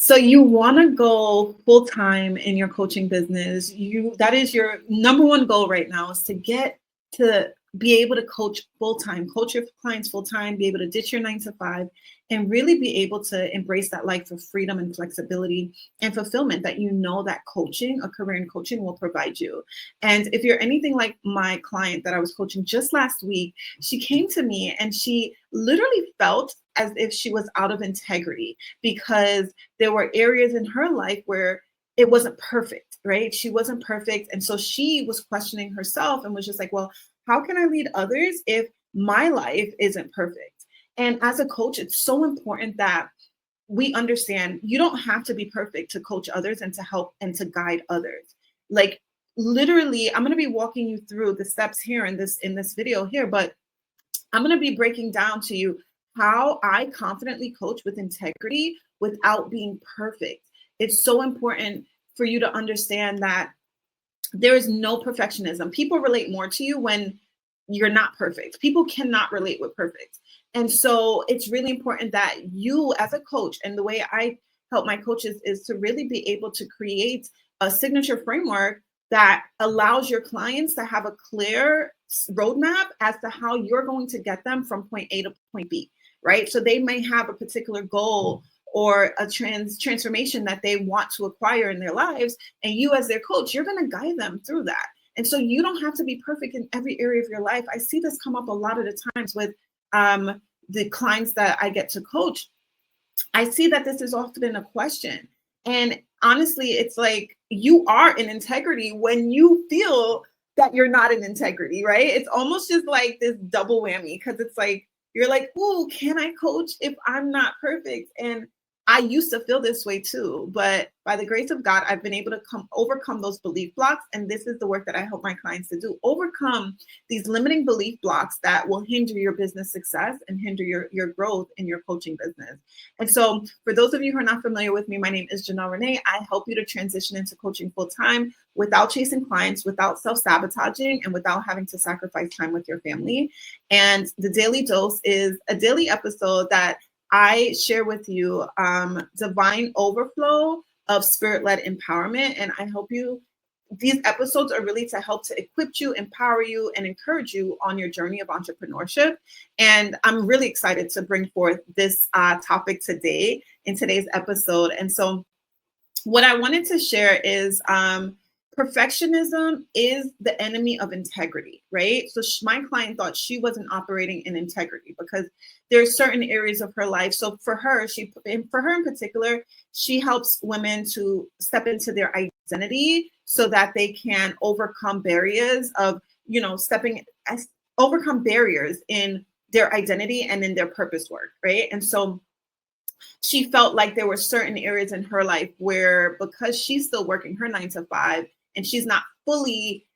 So you want to go full time in your coaching business. That is your number one goal right now, is to get to be able to coach your clients full time, be able to ditch your 9 to 5, and really be able to embrace that life of freedom and flexibility and fulfillment that that a career in coaching will provide you. And if you're anything like my client that I was coaching just last week, she came to me and she literally felt as if she was out of integrity because there were areas in her life where it wasn't perfect, right? She wasn't perfect. And so she was questioning herself and was just like, well, how can I lead others if my life isn't perfect? And as a coach, it's so important that we understand you don't have to be perfect to coach others and to help and to guide others. Like literally, I'm going to be walking you through the steps here in this video here, but I'm going to be breaking down to you how I confidently coach with integrity without being perfect. It's so important for you to understand that there is no perfectionism. People relate more to you when you're not perfect. People cannot relate with perfect. And so it's really important that you as a coach, and the way I help my coaches is to really be able to create a signature framework that allows your clients to have a clear roadmap as to how you're going to get them from point A to point B, right? So they may have a particular goal or a transformation that they want to acquire in their lives. And you as their coach, you're going to guide them through that. And so you don't have to be perfect in every area of your life. I see this come up a lot of the times with the clients that I get to coach. I see that this is often a question. And honestly, it's like you are in integrity when you feel that you're not in integrity, right? It's almost just like this double whammy, because it's like, you're like, oh, can I coach if I'm not perfect? And I used to feel this way too, but by the grace of God, I've been able to overcome those belief blocks. And this is the work that I help my clients to do. Overcome these limiting belief blocks that will hinder your business success and hinder your growth in your coaching business. And so for those of you who are not familiar with me, my name is Janel Ranée. I help you to transition into coaching full time without chasing clients, without self-sabotaging, and without having to sacrifice time with your family. And the Daily Dose is a daily episode that I share with you divine overflow of spirit-led empowerment. And I hope these episodes are really to help to equip you, empower you, and encourage you on your journey of entrepreneurship. And I'm really excited to bring forth this topic today in today's episode. And so what I wanted to share is perfectionism is the enemy of integrity, right? So my client thought she wasn't operating in integrity because there's certain areas of her life. So for her in particular, she helps women to step into their identity so that they can overcome barriers of, overcome barriers in their identity and in their purpose work, right? And so she felt like there were certain areas in her life where, because she's still working her 9 to 5 and she's not fully,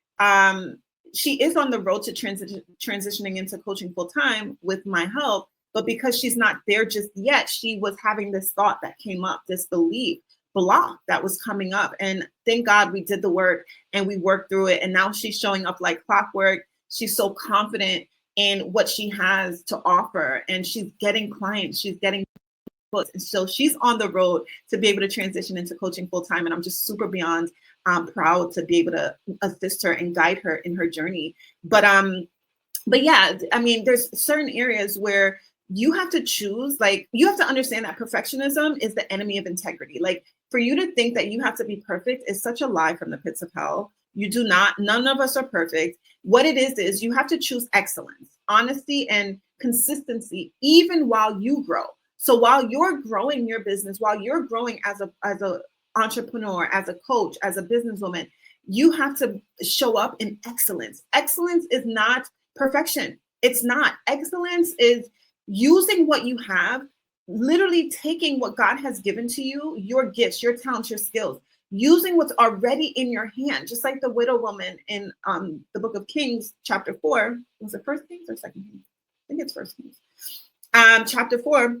she is on the road to transitioning into coaching full time with my help, but because she's not there just yet, she was having this thought that came up, this belief block that was coming up. And thank God we did the work and we worked through it. And now she's showing up like clockwork. She's so confident in what she has to offer, and she's getting clients, she's getting books. And so she's on the road to be able to transition into coaching full time. And I'm just super beyond proud to be able to assist her and guide her in her journey. But yeah, I mean, there's certain areas where you have to choose, like, you have to understand that perfectionism is the enemy of integrity. Like, for you to think that you have to be perfect is such a lie from the pits of hell. You do not. None of us are perfect. What it is you have to choose excellence, honesty, and consistency, even while you grow. So while you're growing your business, while you're growing as a entrepreneur, as a coach, as a businesswoman, you have to show up in excellence. Excellence is not perfection. It's not. Excellence is using what you have, literally taking what God has given to you, your gifts, your talents, your skills, using what's already in your hand, just like the widow woman in the book of Kings, chapter 4. Was it First Kings or Second Kings? I think it's First Kings. Chapter 4.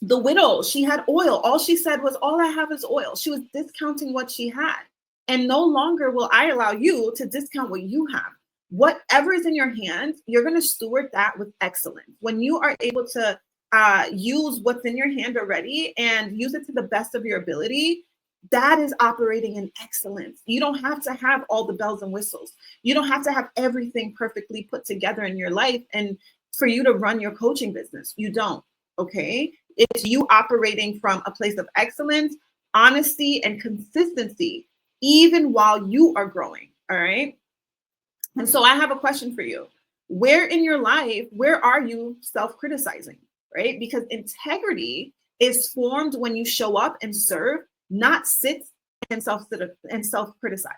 The widow, she had oil. All she said was, all I have is oil. She was discounting what she had. And no longer will I allow you to discount what you have. Whatever is in your hands, you're going to steward that with excellence. When you are able to use what's in your hand already and use it to the best of your ability, that is operating in excellence. You don't have to have all the bells and whistles. You don't have to have everything perfectly put together in your life and for you to run your coaching business. You don't, okay? It's you operating from a place of excellence, honesty, and consistency, even while you are growing, all right? And so I have a question for you. Where in your life, where are you self-criticizing, right? Because integrity is formed when you show up and serve, not sit and self-criticize.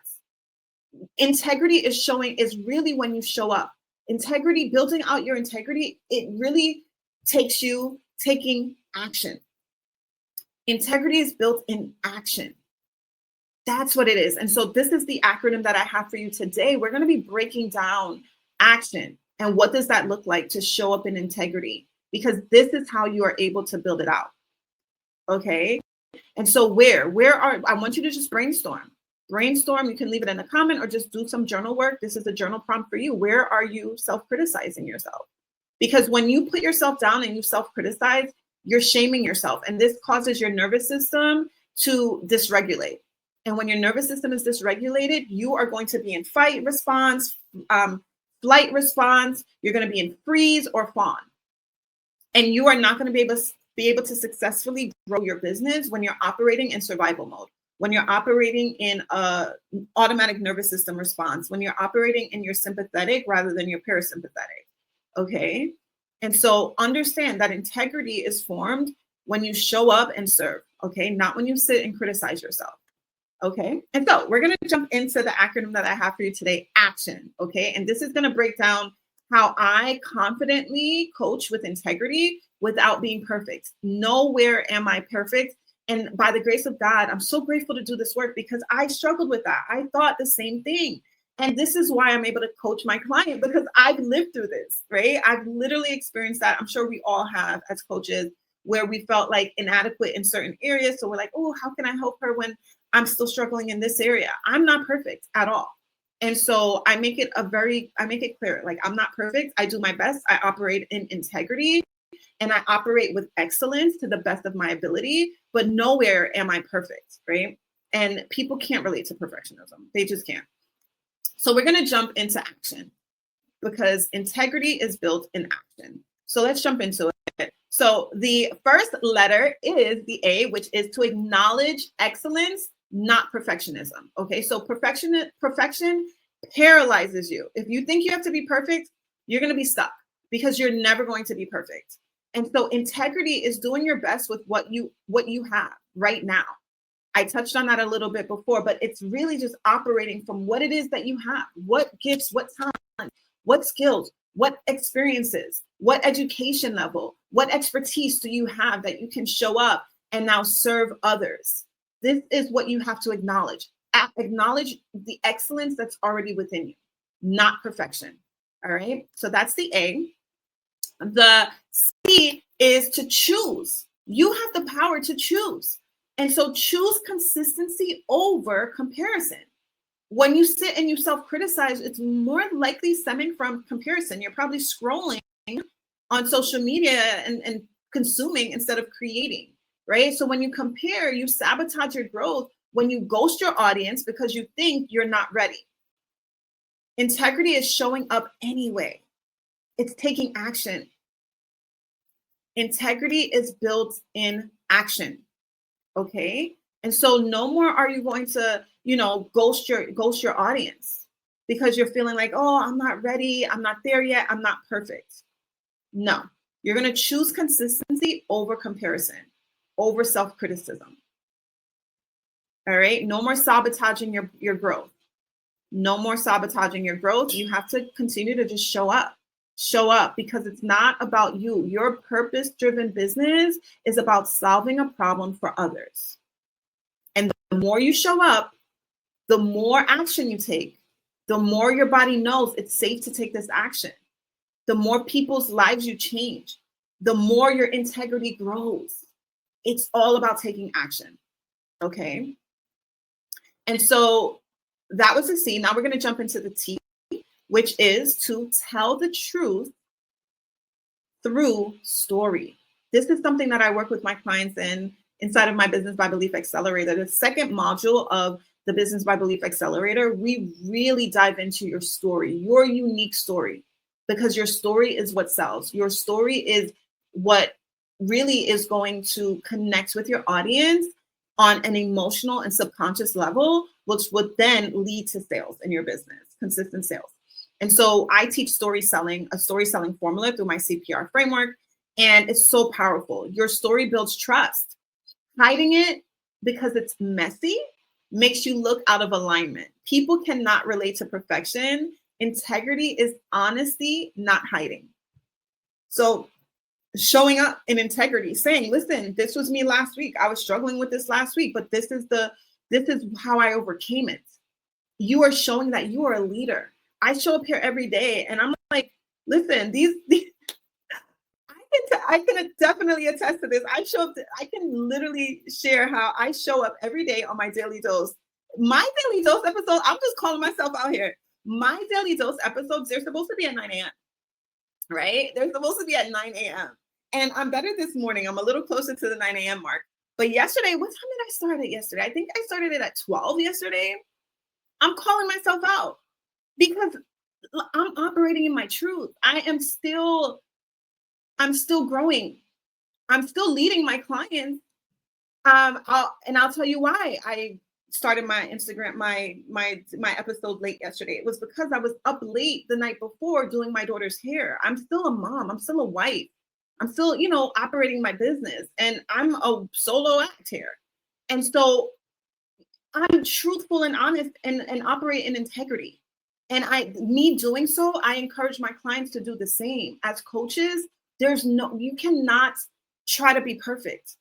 Integrity is really when you show up. Integrity, building out your integrity, it really takes you taking action. Integrity is built in action. That's what it is. And so this is the acronym that I have for you today. We're going to be breaking down action and what does that look like to show up in integrity, because this is how you are able to build it out. Okay. And so I want you to just brainstorm. You can leave it in a comment or just do some journal work. This is a journal prompt for you. Where are you self-criticizing yourself? Because when you put yourself down and you self-criticize, you're shaming yourself. And this causes your nervous system to dysregulate. And when your nervous system is dysregulated, you are going to be in fight response, flight response. You're going to be in freeze or fawn. And you are not going to be able to successfully grow your business when you're operating in survival mode, when you're operating in a automatic nervous system response, when you're operating in your sympathetic rather than your parasympathetic. Okay. And so understand that integrity is formed when you show up and serve. Okay. Not when you sit and criticize yourself. Okay. And so we're going to jump into the acronym that I have for you today, ACTION. Okay. And this is going to break down how I confidently coach with integrity without being perfect. Nowhere am I perfect. And by the grace of God, I'm so grateful to do this work because I struggled with that. I thought the same thing. And this is why I'm able to coach my client, because I've lived through this, right? I've literally experienced that. I'm sure we all have as coaches, where we felt like inadequate in certain areas. So we're like, oh, how can I help her when I'm still struggling in this area? I'm not perfect at all. And so I make it clear, like, I'm not perfect. I do my best. I operate in integrity and I operate with excellence to the best of my ability, but nowhere am I perfect, right? And people can't relate to perfectionism. They just can't. So we're going to jump into action because integrity is built in action. So let's jump into it. So the first letter is the A, which is to acknowledge excellence, not perfectionism. Okay, so perfection paralyzes you. If you think you have to be perfect, you're going to be stuck because you're never going to be perfect. And so integrity is doing your best with what you have right now. I touched on that a little bit before, but it's really just operating from what it is that you have, what gifts, what talent, what skills, what experiences, what education level, what expertise do you have that you can show up and now serve others. This is what you have to acknowledge. Acknowledge the excellence that's already within you, not perfection. All right. So that's the A. The C is to choose. You have the power to choose. And so choose consistency over comparison. When you sit and you self-criticize, it's more likely stemming from comparison. You're probably scrolling on social media and consuming instead of creating, right? So when you compare, you sabotage your growth when you ghost your audience because you think you're not ready. Integrity is showing up anyway. It's taking action. Integrity is built in action. Okay. And so no more are you going to, ghost your audience because you're feeling like, oh, I'm not ready. I'm not there yet. I'm not perfect. No, you're going to choose consistency over comparison, over self-criticism. All right. No more sabotaging your growth. No more sabotaging your growth. You have to continue to just show up. Show up because it's not about you. Your purpose-driven business is about solving a problem for others. And the more you show up, the more action you take, the more your body knows it's safe to take this action, the more people's lives you change, the more your integrity grows. It's all about taking action. Okay. And so that was the C. Now we're going to jump into the T, which is to tell the truth through story. This is something that I work with my clients inside of my Business by Belief Accelerator. The second module of the Business by Belief Accelerator, we really dive into your story, your unique story, because your story is what sells. Your story is what really is going to connect with your audience on an emotional and subconscious level, which would then lead to sales in your business, consistent sales. And so I teach story selling, a story selling formula through my CPR framework. And it's so powerful. Your story builds trust. Hiding it because it's messy makes you look out of alignment. People cannot relate to perfection. Integrity is honesty, not hiding. So showing up in integrity, saying, listen, this was me last week. I was struggling with this last week, but this is how I overcame it. You are showing that you are a leader. I show up here every day and I'm like, listen, these I can definitely attest to this. I can literally share how I show up every day on my daily dose. My daily dose episode, I'm just calling myself out here. My daily dose episodes, they're supposed to be at 9 a.m., right? They're supposed to be at 9 a.m. And I'm better this morning. I'm a little closer to the 9 a.m. mark. But yesterday, what time did I start it yesterday? I think I started it at 12 yesterday. I'm calling myself out because I'm operating in my truth. I'm still growing. I'm still leading my clients. I'll tell you why I started my Instagram, my episode late yesterday. It was because I was up late the night before doing my daughter's hair. I'm still a mom. I'm still a wife. I'm still, operating my business, and I'm a solo act here. And so I'm truthful and honest and operate in integrity. And me doing so, I encourage my clients to do the same. As coaches, you cannot try to be perfect.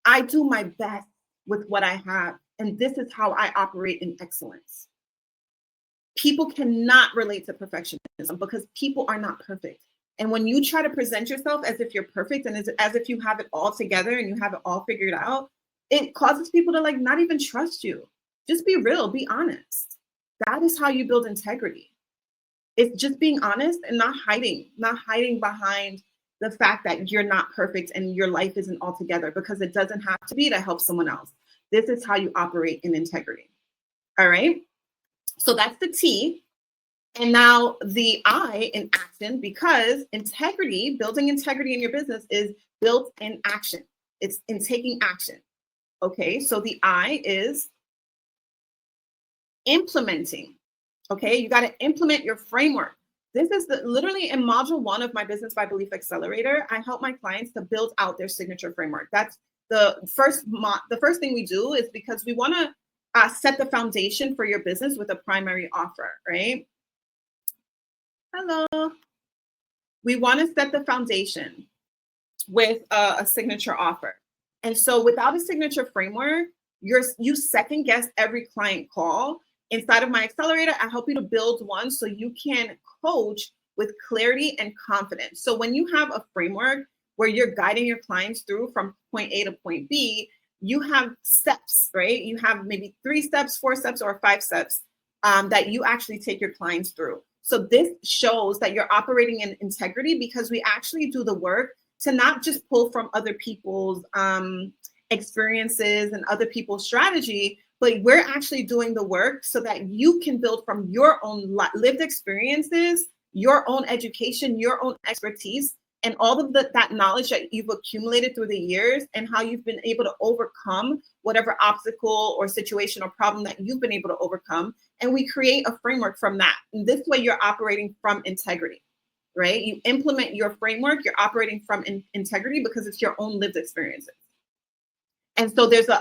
I do my best with what I have. And this is how I operate in excellence. People cannot relate to perfectionism because people are not perfect. And when you try to present yourself as if you're perfect and as if you have it all together and you have it all figured out, it causes people to not even trust you. Just be real, be honest. That is how you build integrity. It's just being honest and not hiding behind the fact that you're not perfect and your life isn't all together, because it doesn't have to be to help someone else. This is how you operate in integrity. All right. So that's the T. And now the I in action, because integrity, building integrity in your business is built in action. It's in taking action. Okay. So the I is implementing. Okay. You got to implement your framework. This is literally in module 1 of my Business by Belief Accelerator. I help my clients to build out their signature framework. That's the first thing we do, is because we want to set the foundation for your business with a primary offer, right? Hello. We want to set the foundation with a signature offer. And so without a signature framework, you second guess every client call. Inside of my accelerator, I help you to build one so you can coach with clarity and confidence. So when you have a framework where you're guiding your clients through from point A to point B, you have steps, right? You have maybe 3 steps, 4 steps, or 5 steps that you actually take your clients through. So this shows that you're operating in integrity, because we actually do the work to not just pull from other people's experiences and other people's strategy, but we're actually doing the work so that you can build from your own lived experiences, your own education, your own expertise, and all of that knowledge that you've accumulated through the years, and how you've been able to overcome whatever obstacle or situation or problem that you've been able to overcome. And we create a framework from that. And this way you're operating from integrity, right? You implement your framework, you're operating from integrity because it's your own lived experiences. And so there's a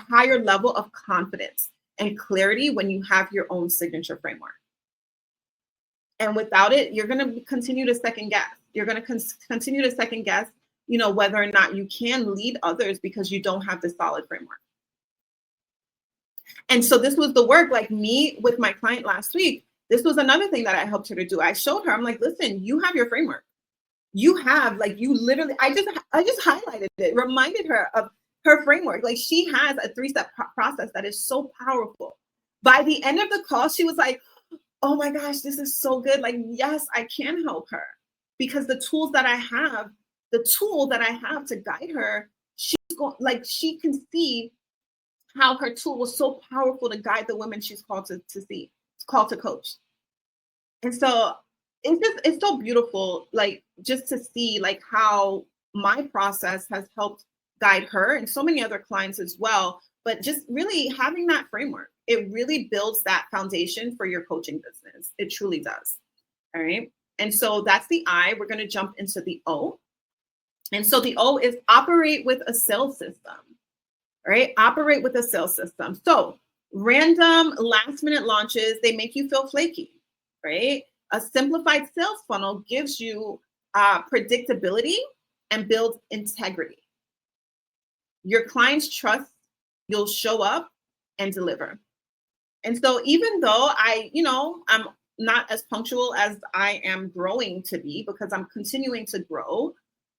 higher level of confidence and clarity when you have your own signature framework. And without it, you're going to continue to second guess. You're going to continue to second guess, whether or not you can lead others because you don't have the solid framework. And so this was the work, like me with my client last week. This was another thing that I helped her to do. I showed her, I'm like, listen, you have your framework. You have, you literally, I just highlighted it, reminded her of her framework. Like, she has a 3-step process that is so powerful. By the end of the call, she was like, oh my gosh, this is so good. Like, yes, I can help her, because the tools that I have the tool that I have to guide her, she can see how her tool was so powerful to guide the women she's called to see, called to coach. And so it's so beautiful, like just to see like how my process has helped guide her and so many other clients as well. But just really having that framework, it really builds that foundation for your coaching business. It truly does. All right. And so that's the I. We're going to jump into the O. And so the O is operate with a sales system. Right? Operate with a sales system. So random last minute launches, they make you feel flaky, right? A simplified sales funnel gives you predictability and builds integrity. Your clients trust you'll show up and deliver. And so even though I'm not as punctual as I am growing to be, because I'm continuing to grow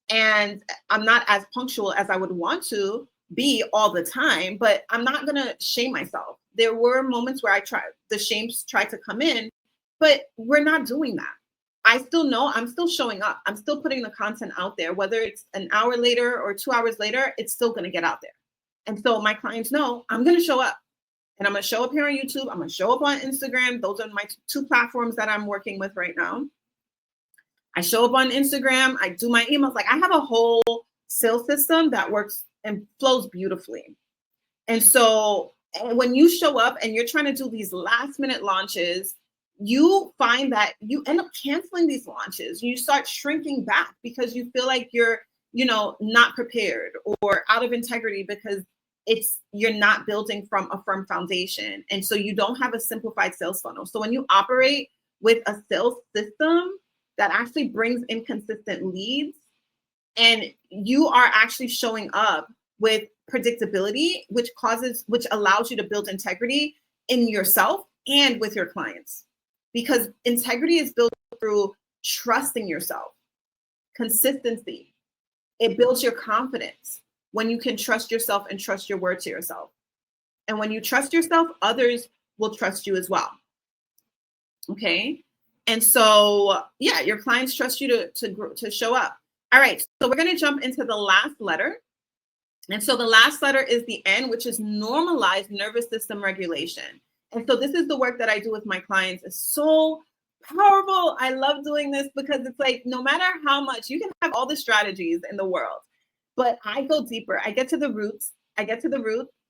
and I'm not as punctual as I would want to be all the time, but I'm not going to shame myself. There were moments where the shames tried to come in, but we're not doing that. I still know I'm still showing up. I'm still putting the content out there, whether it's an hour later or 2 hours later, it's still going to get out there. And so my clients know I'm going to show up, and I'm going to show up here on YouTube. I'm going to show up on Instagram. Those are my two platforms that I'm working with right now. I show up on Instagram. I do my emails. Like I have a whole sales system that works and flows beautifully. And so when you show up and you're trying to do these last minute launches, you find that you end up canceling these launches. You start shrinking back because you feel like you're, not prepared or out of integrity because you're not building from a firm foundation. And so you don't have a simplified sales funnel. So when you operate with a sales system that actually brings in consistent leads, and you are actually showing up with predictability, which allows you to build integrity in yourself and with your clients. Because integrity is built through trusting yourself, consistency. It builds your confidence when you can trust yourself and trust your word to yourself. And when you trust yourself, others will trust you as well. Okay. And so, your clients trust you to show up. All right. So we're going to jump into the last letter. And so the last letter is the N, which is normalized nervous system regulation. And so this is the work that I do with my clients. It's so powerful. I love doing this because it's like, no matter how much, you can have all the strategies in the world, but I go deeper. I get to the roots.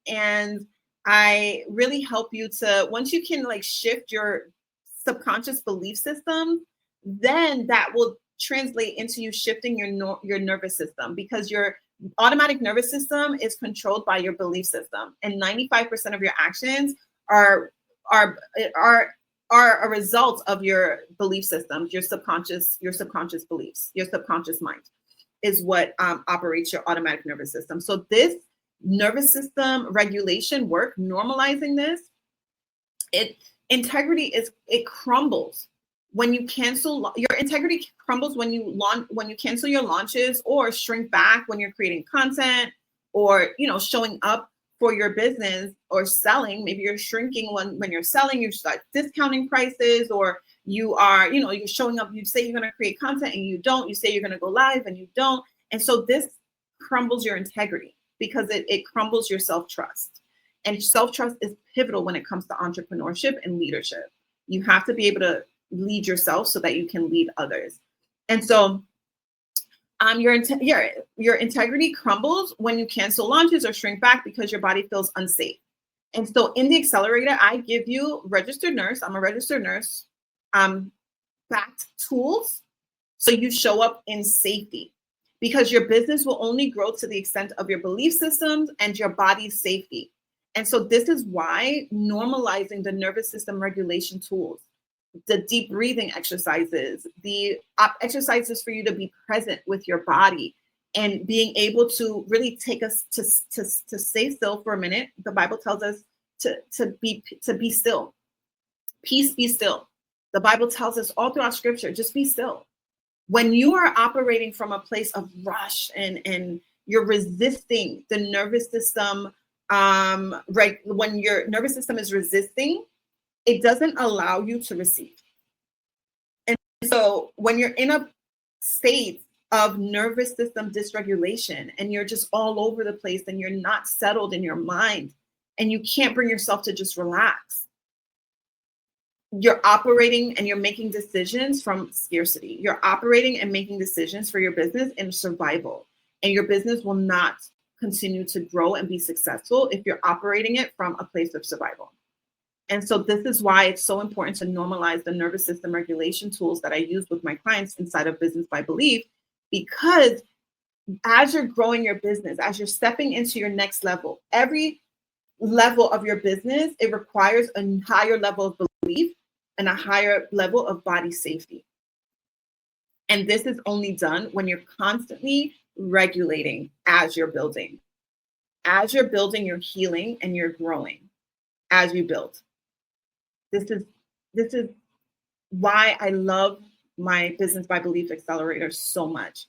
And I really help you to, once you can like shift your subconscious belief system, then that will translate into you shifting your nervous system, because your automatic nervous system is controlled by your belief system, and 95% of your actions are a result of your belief systems, your subconscious beliefs, your subconscious mind is what operates your automatic nervous system. So this nervous system regulation work, normalizing this, integrity crumbles when you cancel. Your integrity crumbles when you cancel your launches or shrink back when you're creating content or showing up for your business or selling. Maybe you're shrinking when you're selling, you start discounting prices, or you are, you're showing up, you say you're going to create content and you don't, you say you're going to go live and you don't. And so this crumbles your integrity because it crumbles your self-trust. And self-trust is pivotal when it comes to entrepreneurship and leadership. You have to be able to lead yourself so that you can lead others. And so your integrity crumbles when you cancel launches or shrink back because your body feels unsafe. And so in the accelerator, I give you registered nurse. I'm a registered nurse, backed tools. So you show up in safety, because your business will only grow to the extent of your belief systems and your body's safety. And so this is why normalizing the nervous system regulation tools, the deep breathing exercises, the exercises for you to be present with your body and being able to really take us to stay still for a minute. The Bible tells us to be still. Peace, be still. The Bible tells us all throughout scripture, just be still. When you are operating from a place of rush and you're resisting the nervous system, when your nervous system is resisting, it doesn't allow you to receive. And so when you're in a state of nervous system dysregulation, and you're just all over the place and you're not settled in your mind and you can't bring yourself to just relax. You're operating and you're making decisions from scarcity. You're operating and making decisions for your business in survival, and your business will not continue to grow and be successful if you're operating it from a place of survival. And so this is why it's so important to normalize the nervous system regulation tools that I use with my clients inside of Business by Belief, because as you're growing your business, as you're stepping into your next level, every level of your business, it requires a higher level of belief and a higher level of body safety. And this is only done when you're constantly regulating as you're building. As you're building, you're healing and you're growing as you build. This is why I love my Business by Belief Accelerator so much,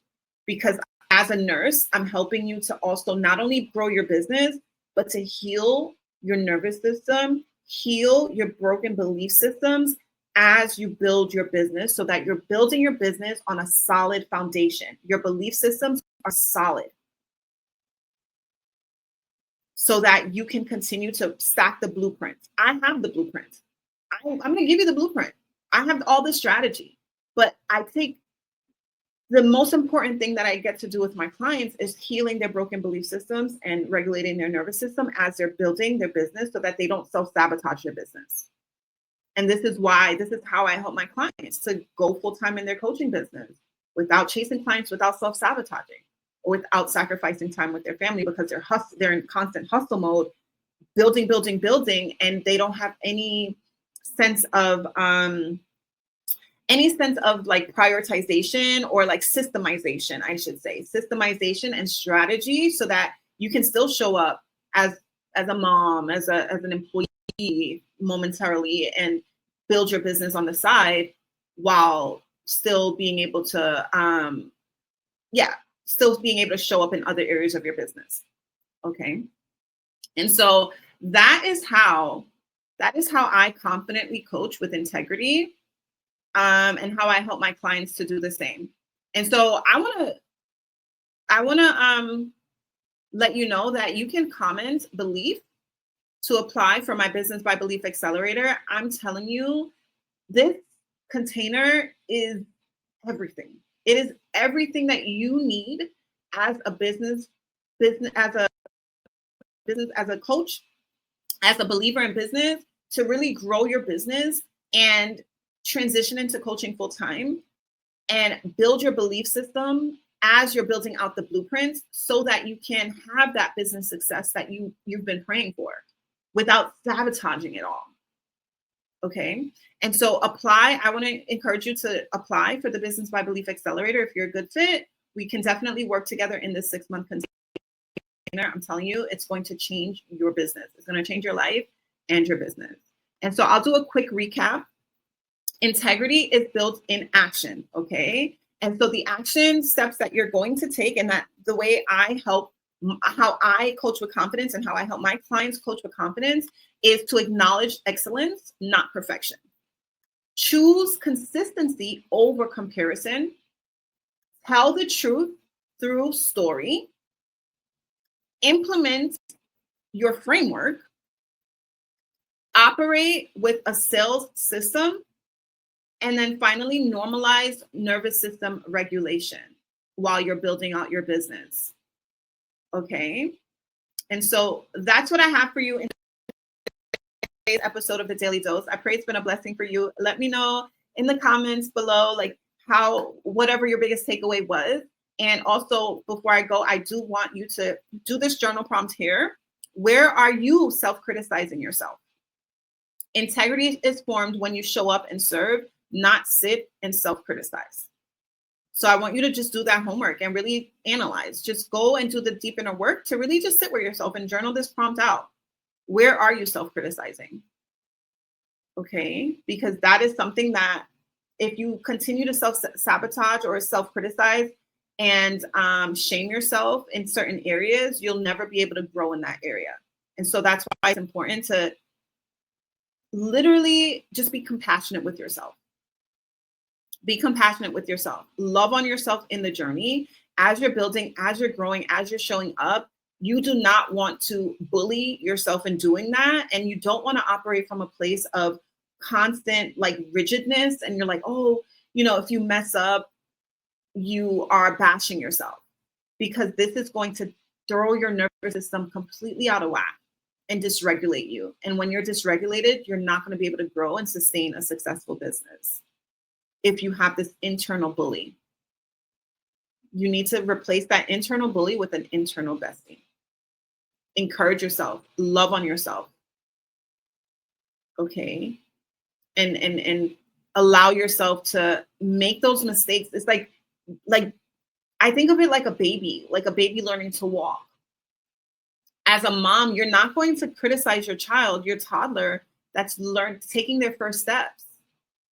because as a nurse, I'm helping you to also not only grow your business, but to heal your nervous system, heal your broken belief systems as you build your business, so that you're building your business on a solid foundation. Your belief systems are solid, so that you can continue to stack the blueprint. I have the blueprint. I'm going to give you the blueprint. I have all the strategy, but I think the most important thing that I get to do with my clients is healing their broken belief systems and regulating their nervous system as they're building their business, so that they don't self-sabotage their business. And this is how I help my clients to go full-time in their coaching business without chasing clients, without self-sabotaging, or without sacrificing time with their family, because they're in constant hustle mode, building, and they don't have any sense of like prioritization or like systemization, I should say, systemization and strategy, so that you can still show up as a mom, as an employee momentarily, and build your business on the side while still being able to show up in other areas of your business. Okay. And so that is how I confidently coach with integrity, and how I help my clients to do the same. And so I want to let you know that you can comment belief to apply for my Business by Belief Accelerator. I'm telling you, this container is everything. It is everything that you need as a business, as a coach, as a believer in business, to really grow your business and transition into coaching full time and build your belief system as you're building out the blueprints, so that you can have that business success that you've been praying for without sabotaging it all. Okay. And so I want to encourage you to apply for the Business by Belief Accelerator. If you're a good fit, we can definitely work together in this 6-month container. I'm telling you, it's going to change your business. It's going to change your life and your business. And so I'll do a quick recap. Integrity is built in action. Okay. And so the action steps that you're going to take, and that the way how I coach with confidence and how I help my clients coach with confidence, is to acknowledge excellence, not perfection. Choose consistency over comparison. Tell the truth through story. Implement your framework. Operate with a sales system. And then finally, normalize nervous system regulation while you're building out your business. Okay. And so that's what I have for you in today's episode of The Daily Dose. I pray it's been a blessing for you. Let me know in the comments below, like whatever your biggest takeaway was. And also, before I go, I do want you to do this journal prompt here. Where are you self-criticizing yourself? Integrity is formed when you show up and serve, not sit and self-criticize. So I want you to just do that homework and really analyze. Just go and do the deep inner work to really just sit with yourself and journal this prompt out. Where are you self-criticizing? Okay, because that is something that if you continue to self-sabotage or self-criticize and shame yourself in certain areas, you'll never be able to grow in that area. And so that's why it's important to literally just be compassionate with yourself. Be compassionate with yourself. Love on yourself in the journey. As you're building, as you're growing, as you're showing up, you do not want to bully yourself in doing that. And you don't want to operate from a place of constant like rigidness. And you're like, oh, if you mess up, you are bashing yourself, because this is going to throw your nervous system completely out of whack and dysregulate you. And when you're dysregulated, you're not going to be able to grow and sustain a successful business. If you have this internal bully, you need to replace that internal bully with an internal bestie. Encourage yourself, love on yourself. Okay. And allow yourself to make those mistakes. It's like I think of it like a baby learning to walk. As a mom, you're not going to criticize your child, your toddler that's taking their first steps.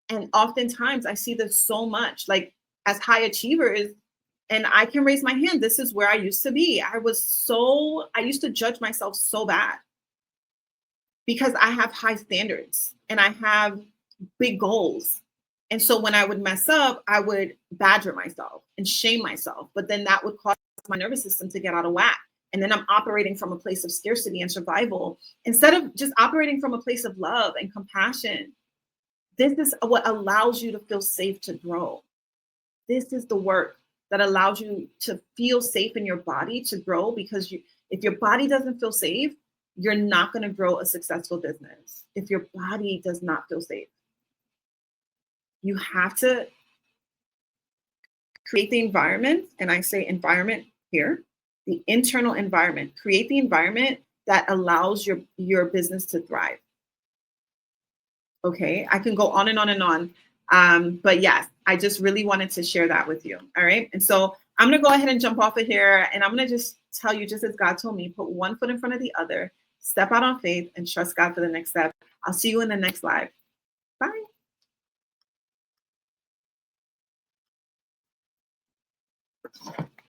And oftentimes I see this so much, like as high achievers, and I can raise my hand. This is where I used to be. I used to judge myself so bad because I have high standards and I have big goals. And so when I would mess up, I would badger myself and shame myself. But then that would cause my nervous system to get out of whack. And then I'm operating from a place of scarcity and survival instead of just operating from a place of love and compassion. This is what allows you to feel safe to grow. This is the work that allows you to feel safe in your body to grow, because if your body doesn't feel safe, you're not going to grow a successful business. If your body does not feel safe, you have to create the environment. And I say environment here, the internal environment. Create the environment that allows your business to thrive. Okay, I can go on and on and on. But yes, I just really wanted to share that with you. All right. And so I'm going to go ahead and jump off of here. And I'm going to just tell you, just as God told me, put one foot in front of the other, step out on faith, and trust God for the next step. I'll see you in the next live. Bye.